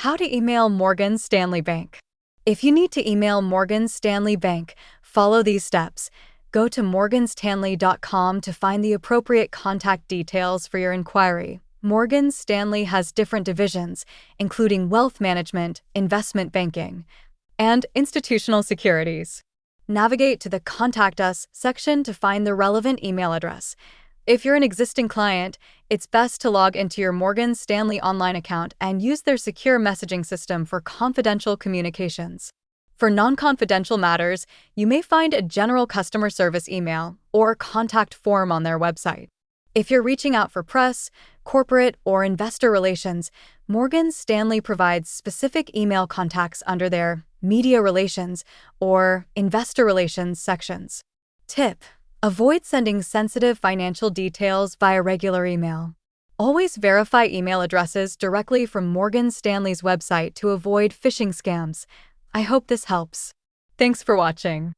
How to email Morgan Stanley Bank. If you need to email Morgan Stanley Bank, follow these steps. Go to morganstanley.com to find the appropriate contact details for your inquiry. Morgan Stanley has different divisions, including wealth management, investment banking, and institutional securities. Navigate to the Contact Us section to find the relevant email address. If you're an existing client, it's best to log into your Morgan Stanley online account and use their secure messaging system for confidential communications. For non-confidential matters, you may find a general customer service email or contact form on their website. If you're reaching out for press, corporate, or investor relations, Morgan Stanley provides specific email contacts under their Media Relations or Investor Relations sections. Tip: avoid sending sensitive financial details via regular email. Always verify email addresses directly from Morgan Stanley's website to avoid phishing scams. I hope this helps. Thanks for watching.